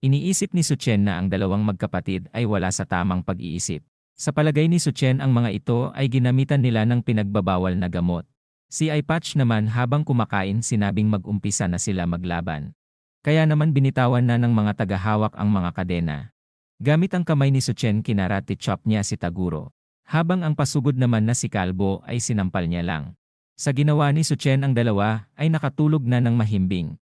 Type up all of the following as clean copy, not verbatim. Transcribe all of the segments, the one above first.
Iniisip ni Suchen na ang dalawang magkapatid ay wala sa tamang pag-iisip. Sa palagay ni Suchen ang mga ito ay ginamitan nila ng pinagbabawal na gamot. Si Ipatch naman habang kumakain sinabing mag-umpisa na sila maglaban. Kaya naman binitawan na ng mga tagahawak ang mga kadena. Gamit ang kamay ni Suchen kinarate chop niya si Taguro. Habang ang pasugod naman na si Kalbo ay sinampal niya lang. Sa ginawa ni Suchen ang dalawa ay nakatulog na ng mahimbing.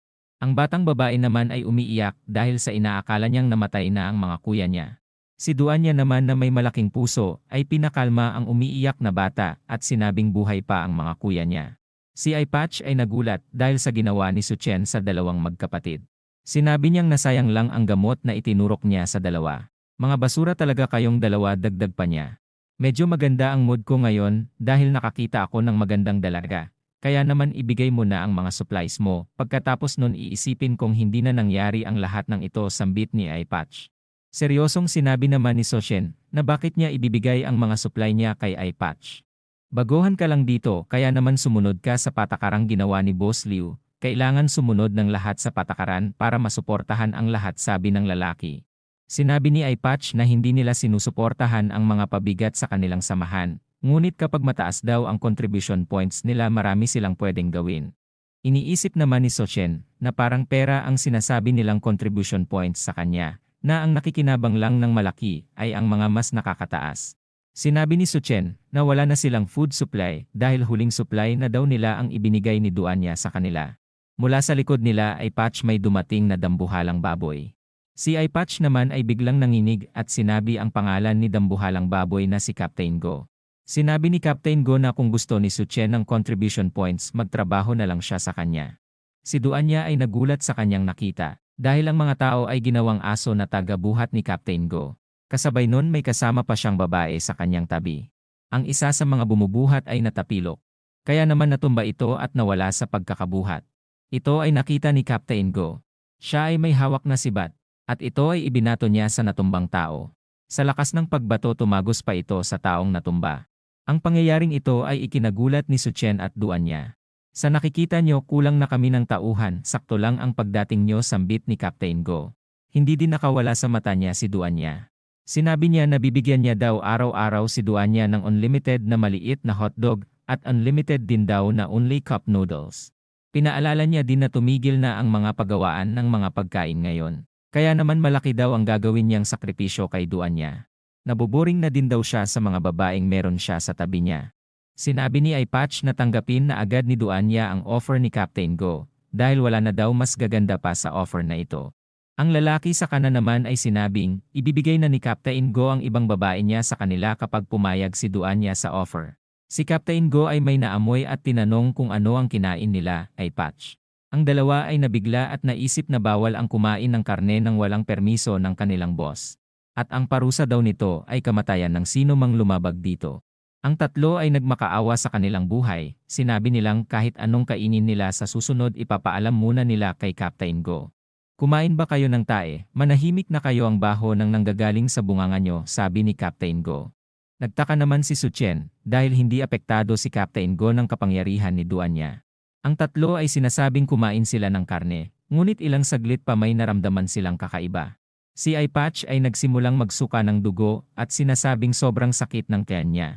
Ang batang babae naman ay umiiyak dahil sa inaakala niyang namatay na ang mga kuya niya. Si Duanya naman na may malaking puso ay pinakalma ang umiiyak na bata at sinabing buhay pa ang mga kuya niya. Si Ipatch ay nagulat dahil sa ginawa ni Suchen sa dalawang magkapatid. Sinabi niyang nasayang lang ang gamot na itinurok niya sa dalawa. Mga basura talaga kayong dalawa, dagdag pa niya. Medyo maganda ang mood ko ngayon dahil nakakita ako ng magandang dalaga. Kaya naman ibigay mo na ang mga supplies mo, pagkatapos nun iisipin kung hindi na nangyari ang lahat ng ito, sambit ni Ipatch. Seryosong sinabi naman ni Suchen na bakit niya ibibigay ang mga supply niya kay Ipatch. Baguhan ka lang dito kaya naman sumunod ka sa patakarang ginawa ni Boss Liu, kailangan sumunod ng lahat sa patakaran para masuportahan ang lahat, sabi ng lalaki. Sinabi ni Ipatch na hindi nila sinusuportahan ang mga pabigat sa kanilang samahan. Ngunit kapag mataas daw ang contribution points nila marami silang pwedeng gawin. Iniisip naman ni Suchen na parang pera ang sinasabi nilang contribution points sa kanya, na ang nakikinabang lang ng malaki ay ang mga mas nakakataas. Sinabi ni Suchen na wala na silang food supply dahil huling supply na daw nila ang ibinigay ni Duanya sa kanila. Mula sa likod nila ay Patch may dumating na dambuhalang baboy. Si Ipatch naman ay biglang nanginig at sinabi ang pangalan ni dambuhalang baboy na si Captain Go. Sinabi ni Captain Go na kung gusto ni Suchen ng contribution points magtrabaho na lang siya sa kanya. Si Duanya ay nagulat sa kanyang nakita, dahil ang mga tao ay ginawang aso na taga-buhat ni Captain Go. Kasabay nun may kasama pa siyang babae sa kanyang tabi. Ang isa sa mga bumubuhat ay natapilok. Kaya naman natumba ito at nawala sa pagkakabuhat. Ito ay nakita ni Captain Go. Siya ay may hawak na sibat, at ito ay ibinato niya sa natumbang tao. Sa lakas ng pagbato tumagos pa ito sa taong natumba. Ang pangyayaring ito ay ikinagulat ni Suchen at Duanya. Sa nakikita nyo kulang na kami ng tauhan, sakto lang ang pagdating nyo, sambit ni Captain Go. Hindi din nakawala sa mata niya si Duanya. Sinabi niya na bibigyan niya daw araw-araw si Duanya ng unlimited na maliit na hotdog at unlimited din daw na only cup noodles. Pinaalala niya din na tumigil na ang mga paggawaan ng mga pagkain ngayon. Kaya naman malaki daw ang gagawin niyang sakripisyo kay Duanya. Nabuboring na din daw siya sa mga babaeng meron siya sa tabi niya. Sinabi ni Ipatch na tanggapin na agad ni Duanya ang offer ni Captain Go, dahil wala na daw mas gaganda pa sa offer na ito. Ang lalaki sa kanan naman ay sinabing, ibibigay na ni Captain Go ang ibang babae niya sa kanila kapag pumayag si Duanya sa offer. Si Captain Go ay may naamoy at tinanong kung ano ang kinain nila, Ipatch. Ang dalawa ay nabigla at naisip na bawal ang kumain ng karne ng walang permiso ng kanilang boss. At ang parusa daw nito ay kamatayan ng sino mang lumabag dito. Ang tatlo ay nagmakaawa sa kanilang buhay, sinabi nilang kahit anong kainin nila sa susunod ipapaalam muna nila kay Captain Go. Kumain ba kayo ng tae? Manahimik na kayo, ang baho ng nanggagaling sa bunganga nyo, sabi ni Captain Go. Nagtaka naman si Suchen dahil hindi apektado si Captain Go ng kapangyarihan ni Duanya. Ang tatlo ay sinasabing kumain sila ng karne, ngunit ilang saglit pa may naramdaman silang kakaiba. Si Ipatch ay nagsimulang magsuka ng dugo at sinasabing sobrang sakit ng tiyan niya.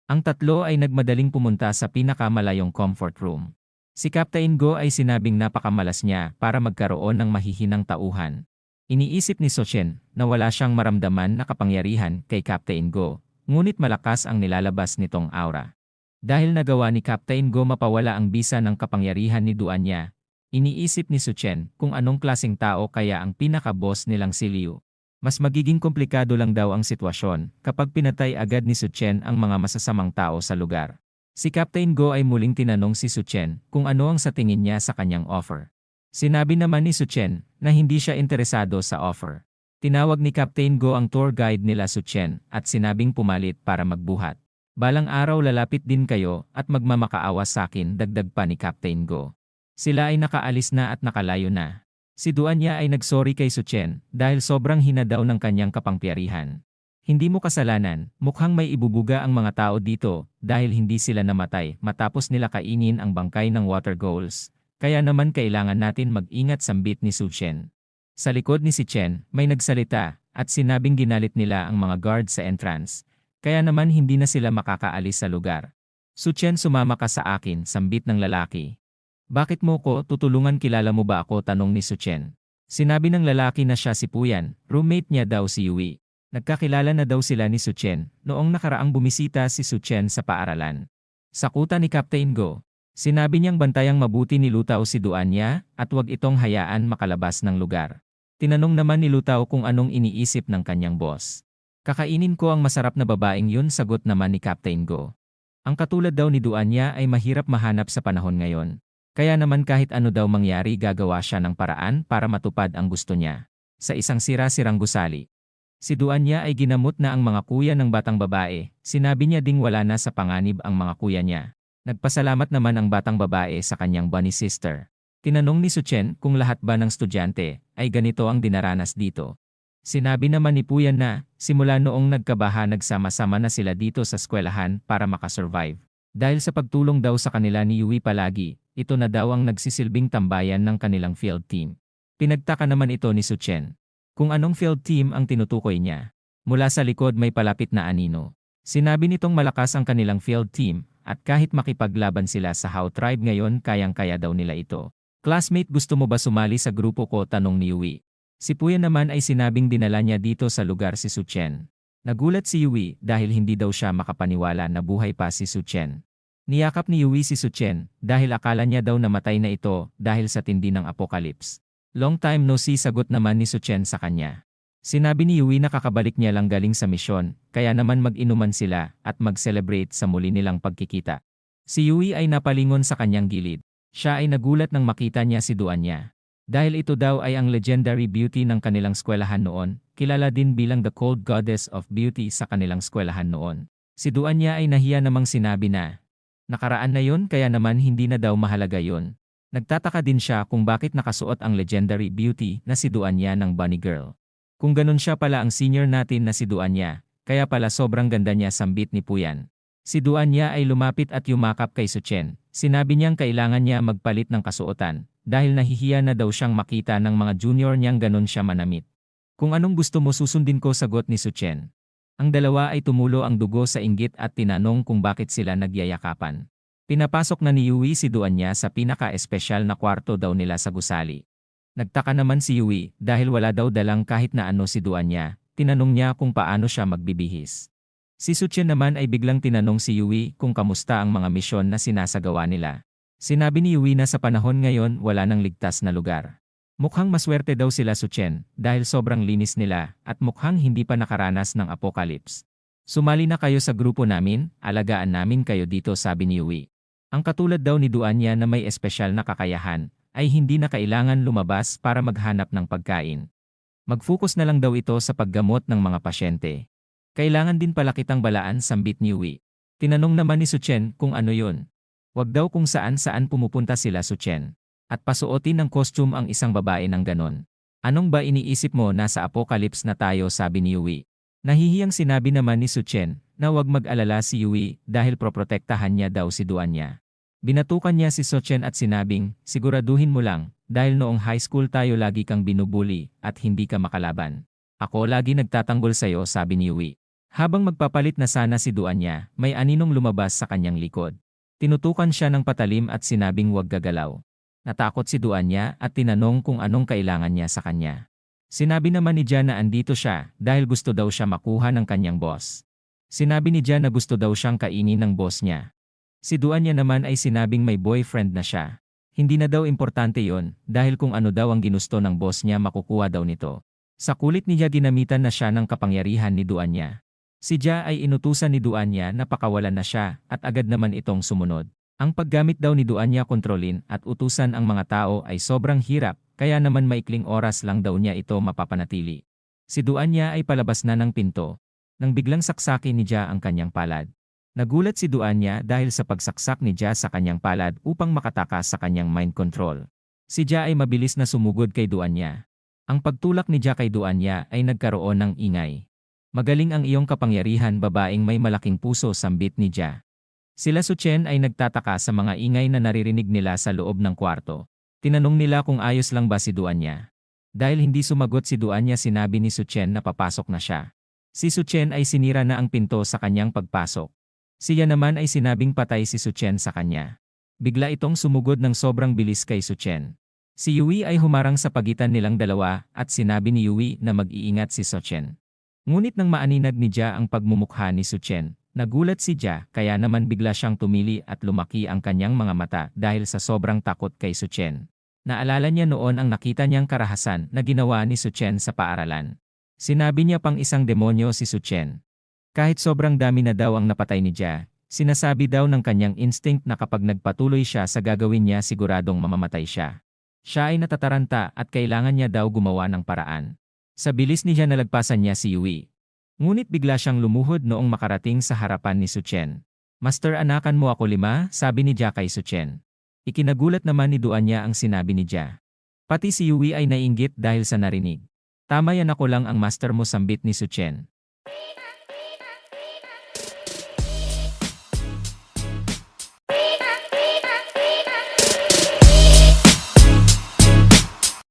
Ang tatlo ay nagmadaling pumunta sa pinakamalayong comfort room. Si Captain Go ay sinabing napakamalas niya para magkaroon ng mahihinang tauhan. Iniisip ni Suchen na wala siyang maramdaman na kapangyarihan kay Captain Go, ngunit malakas ang nilalabas nitong aura. Dahil nagawa ni Captain Go mapawala ang bisa ng kapangyarihan ni Duanya, iniisip ni Suchen kung anong klaseng tao kaya ang pinaka-boss nilang si Liu. Mas magiging komplikado lang daw ang sitwasyon kapag pinatay agad ni Suchen ang mga masasamang tao sa lugar. Si Captain Go ay muling tinanong si Suchen kung ano ang sa tingin niya sa kanyang offer. Sinabi naman ni Suchen na hindi siya interesado sa offer. Tinawag ni Captain Go ang tour guide nila Suchen at sinabing pumalit para magbuhat. Balang araw lalapit din kayo at magmamakaawa sa akin, dagdag pa ni Captain Go. Sila ay nakaalis na at nakalayo na. Si Duanya ay nagsorry kay Suchen dahil sobrang hina daw ng kanyang kapangyarihan. Hindi mo kasalanan, mukhang may ibubuga ang mga tao dito dahil hindi sila namatay matapos nila kainin ang bangkay ng water goals. Kaya naman kailangan natin mag-ingat, sambit ni Suchen. Sa likod ni si Chen, may nagsalita at sinabing ginalit nila ang mga guard sa entrance. Kaya naman hindi na sila makakaalis sa lugar. Su Chen, sumama ka sa akin, sambit ng lalaki. Bakit mo ko tutulungan, kilala mo ba ako, tanong ni Su Chen. Sinabi ng lalaki na siya si Puyan, roommate niya daw si Yui. Nagkakilala na daw sila ni Su Chen noong nakaraang bumisita si Su Chen sa paaralan. Sakutan ni Captain Go. Sinabi niyang bantayang mabuti ni Lutao si Duanya at huwag itong hayaan makalabas ng lugar. Tinanong naman ni Lutao kung anong iniisip ng kanyang boss. Kakainin ko ang masarap na babaeng yun, sagot naman ni Captain Go. Ang katulad daw ni Duanya ay mahirap mahanap sa panahon ngayon. Kaya naman kahit ano daw mangyari gagawa siya ng paraan para matupad ang gusto niya. Sa isang sira-sirang gusali. Si Duanya ay ginamot na ang mga kuya ng batang babae. Sinabi niya ding wala na sa panganib ang mga kuya niya. Nagpasalamat naman ang batang babae sa kanyang bunny sister. Tinanong ni Su Chen kung lahat ba ng estudyante ay ganito ang dinaranas dito. Sinabi naman ni Puyan na simula noong nagkabaha nagsama-sama na sila dito sa eskwelahan para makasurvive. Dahil sa pagtulong daw sa kanila ni Yui palagi, ito na daw ang nagsisilbing tambayan ng kanilang field team. Pinagtaka naman ito ni Su Chen. Kung anong field team ang tinutukoy niya. Mula sa likod may palapit na anino. Sinabi nitong malakas ang kanilang field team at kahit makipaglaban sila sa Hao tribe ngayon kayang-kaya daw nila ito. Classmate, gusto mo ba sumali sa grupo ko, tanong ni Yui. Si Puyan naman ay sinabing dinala niya dito sa lugar si Su Chen. Nagulat si Yui dahil hindi daw siya makapaniwala na buhay pa si Su Chen. Niyakap ni Yui si Su Chen dahil akala niya daw namatay na ito dahil sa tindi ng apocalypse. Long time no see, sagot naman ni Su Chen sa kanya. Sinabi ni Yui na kakabalik niya lang galing sa misyon, kaya naman mag-inuman sila at mag-celebrate sa muli nilang pagkikita. Si Yui ay napalingon sa kanyang gilid. Siya ay nagulat nang makita niya si Duanya. Dahil ito daw ay ang legendary beauty ng kanilang eskwelahan noon, kilala din bilang the cold goddess of beauty sa kanilang eskwelahan noon. Si Duanya ay nahiya namang sinabi na, nakaraan na yun kaya naman hindi na daw mahalaga yun. Nagtataka din siya kung bakit nakasuot ang legendary beauty na si Duanya ng bunny girl. Kung ganun siya pala ang senior natin na si Duanya, kaya pala sobrang ganda niya, sambit ni Puyan. Si Duanya ay lumapit at yumakap kay Su Chen. Sinabi niyang kailangan niya magpalit ng kasuotan dahil nahihiya na daw siyang makita ng mga junior niyang ganun siya manamit. Kung anong gusto mo susundin ko, sagot ni Su Chen. Ang dalawa ay tumulo ang dugo sa inggit at tinanong kung bakit sila nagyayakapan. Pinapasok na ni Yui si Duanya sa pinaka-espesyal na kwarto daw nila sa gusali. Nagtaka naman si Yui dahil wala daw dalang kahit na ano si Duanya. Tinanong niya kung paano siya magbibihis. Si Su Chen naman ay biglang tinanong si Yui kung kamusta ang mga misyon na sinasagawa nila. Sinabi ni Yui na sa panahon ngayon wala nang ligtas na lugar. Mukhang maswerte daw sila, Su Chen, dahil sobrang linis nila at mukhang hindi pa nakaranas ng apocalypse. Sumali na kayo sa grupo namin, alagaan namin kayo dito, sabi ni Yui. Ang katulad daw ni Duanya na may espesyal na kakayahan, ay hindi na kailangan lumabas para maghanap ng pagkain. Mag-focus na lang daw ito sa paggamot ng mga pasyente. Kailangan din pala kitang balaan, sambit ni Yui. Tinanong naman ni Su Chen kung ano yun. Wag daw kung saan-saan pumupunta sila, Su Chen. At pasuotin ng costume ang isang babae ng ganon. Anong ba iniisip mo, nasa apocalypse na tayo, sabi ni Yui. Nahihiyang sinabi naman ni Su Chen na wag mag-alala si Yui dahil proprotektahan niya daw si Duanya. Binatukan niya si Su Chen at sinabing, siguraduhin mo lang, dahil noong high school tayo lagi kang binubuli at hindi ka makalaban. Ako lagi nagtatanggol sa'yo, sabi ni Yui. Habang magpapalit na sana si Duanya, may aninong lumabas sa kanyang likod. Tinutukan siya ng patalim at sinabing huwag gagalaw. Natakot si Duanya at tinanong kung anong kailangan niya sa kanya. Sinabi naman ni Jan na andito siya dahil gusto daw siya makuha ng kanyang boss. Sinabi ni Jan na gusto daw siyang kainin ng boss niya. Si Duanya naman ay sinabing may boyfriend na siya. Hindi na daw importante yon dahil kung ano daw ang ginusto ng boss niya makukuha daw nito. Sa kulit niya ginamitan na siya ng kapangyarihan ni Duanya. Si Ja ay inutusan ni Duanya na pakawalan na siya at agad naman itong sumunod. Ang paggamit daw ni Duanya kontrolin at utusan ang mga tao ay sobrang hirap kaya naman maikling oras lang daw niya ito mapapanatili. Si Duanya ay palabas na ng pinto nang biglang saksakin ni Ja ang kanyang palad. Nagulat si Duanya dahil sa pagsaksak ni Ja sa kanyang palad upang makatakas sa kanyang mind control. Si Ja ay mabilis na sumugod kay Duanya. Ang pagtulak ni Ja kay Duanya ay nagkaroon ng ingay. Magaling ang iyong kapangyarihan, babaeng may malaking puso, sambit ni Ja. Sila Su Chen ay nagtataka sa mga ingay na naririnig nila sa loob ng kwarto. Tinanong nila kung ayos lang ba si Duanya. Dahil hindi sumagot si Duan niya sinabi ni Suchen na papasok na siya. Si Suchen ay sinira na ang pinto sa kanyang pagpasok. Siya naman ay sinabing patay si Suchen sa kanya. Bigla itong sumugod ng sobrang bilis kay Suchen. Si Yui ay humarang sa pagitan nilang dalawa at sinabi ni Yui na mag-iingat si Suchen. Ngunit nang maaninag ni Jia ang pagmumukha ni Suchen, nagulat si Jia kaya naman bigla siyang tumili at lumaki ang kanyang mga mata dahil sa sobrang takot kay Suchen. Naalala niya noon ang nakita niyang karahasan na ginawa ni Suchen sa paaralan. Sinabi niya pang isang demonyo si Suchen. Kahit sobrang dami na daw ang napatay ni Jia, sinasabi daw ng kanyang instinct na kapag nagpatuloy siya sa gagawin niya siguradong mamamatay siya. Siya ay natataranta at kailangan niya daw gumawa ng paraan. Sa bilis niya nalagpasan niya si Yui. Ngunit bigla siyang lumuhod noong makarating sa harapan ni Suchen. Master, anakan mo ako 5, sabi ni Jia kay Suchen. Ikinagulat naman ni Duan niya ang sinabi ni Jia. Pati si Yui ay naiinggit dahil sa narinig. Tama yan, ako lang ang master mo, sambit ni Suchen.